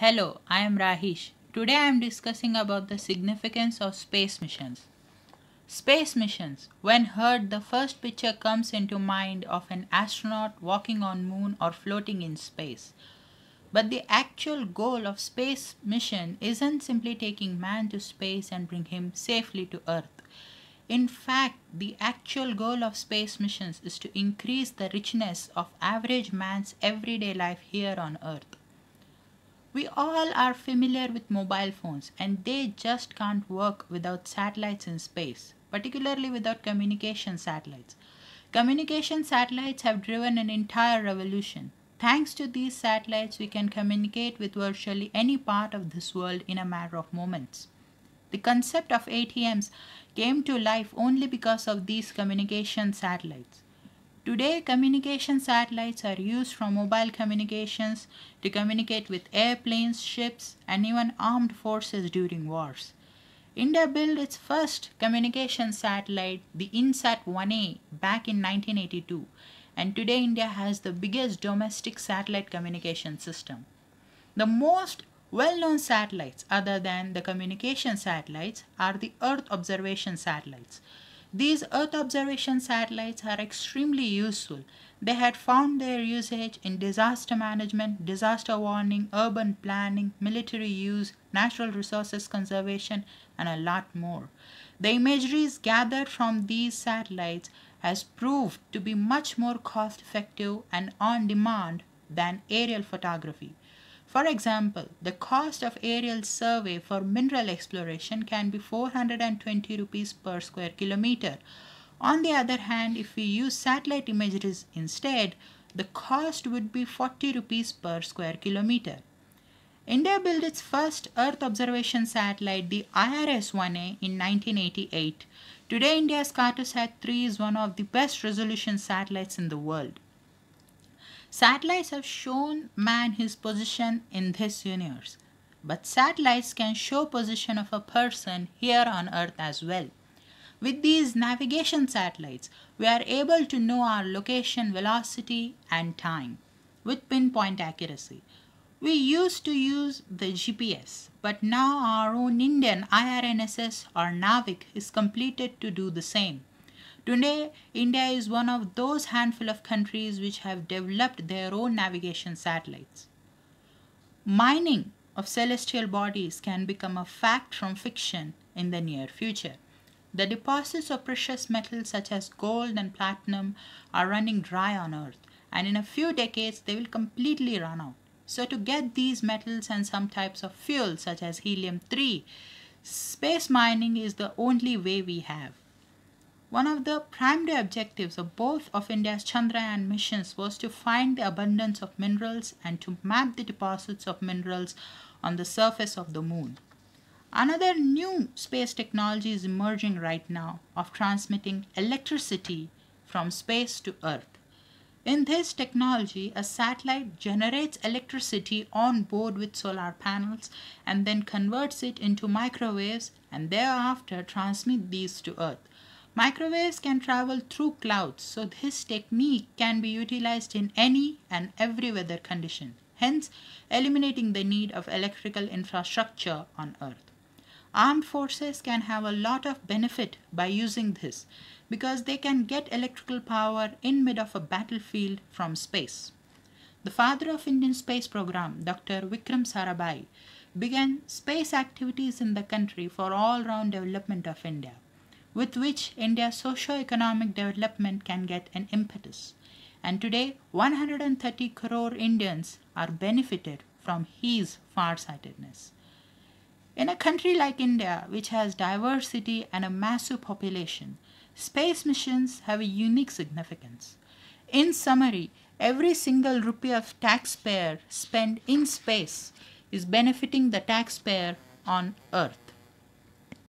Hello, I am Rahish. Today I am discussing about the significance of space missions. Space missions. When heard, the first picture comes into mind of an astronaut walking on moon or floating in space. But the actual goal of space mission isn't simply taking man to space and bring him safely to Earth. In fact, the actual goal of space missions is to increase the richness of average man's everyday life here on Earth. We all are familiar with mobile phones and they just can't work without satellites in space, particularly without communication satellites. Communication satellites have driven an entire revolution. Thanks to these satellites, we can communicate with virtually any part of this world in a matter of moments. The concept of ATMs came to life only because of these communication satellites. Today, communication satellites are used from mobile communications to communicate with airplanes, ships, and even armed forces during wars. India built its first communication satellite, the INSAT 1A, back in 1982, and today India has the biggest domestic satellite communication system. The most well known satellites, other than the communication satellites, are the Earth observation satellites. These Earth observation satellites are extremely useful. They had found their usage in disaster management, disaster warning, urban planning, military use, natural resources conservation, and a lot more. The imageries gathered from these satellites has proved to be much more cost effective and on demand than aerial photography. For example, the cost of aerial survey for mineral exploration can be 420 rupees per square kilometer. On the other hand, if we use satellite imageries instead, the cost would be 40 rupees per square kilometer. India built its first Earth observation satellite, the IRS-1A, in 1988. Today, India's Cartosat 3 is one of the best resolution satellites in the world. Satellites have shown man his position in this universe, but satellites can show position of a person here on Earth as well. With these navigation satellites, we are able to know our location, velocity, and time with pinpoint accuracy. We used to use the GPS, but now our own Indian IRNSS or NAVIC is completed to do the same. Today, India is one of those handful of countries which have developed their own navigation satellites. Mining of celestial bodies can become a fact from fiction in the near future. The deposits of precious metals such as gold and platinum are running dry on Earth, and in a few decades they will completely run out. So, to get these metals and some types of fuel such as helium 3, space mining is the only way we have. One of the primary objectives of both of India's Chandrayaan missions was to find the abundance of minerals and to map the deposits of minerals on the surface of the moon. Another new space technology is emerging right now of transmitting electricity from space to Earth. In this technology, a satellite generates electricity on board with solar panels and then converts it into microwaves and thereafter transmit these to Earth. Microwaves can travel through clouds, so this technique can be utilized in any and every weather condition, hence eliminating the need of electrical infrastructure on Earth. Armed forces can have a lot of benefit by using this because they can get electrical power in mid of a battlefield from space. The father of Indian space program, Dr. Vikram Sarabhai, began space activities in the country for all-round development of India, with which India's socio-economic development can get an impetus. And today, 130 crore Indians are benefited from his farsightedness. In a country like India, which has diversity and a massive population, space missions have a unique significance. In summary, every single rupee of taxpayer spent in space is benefiting the taxpayer on Earth.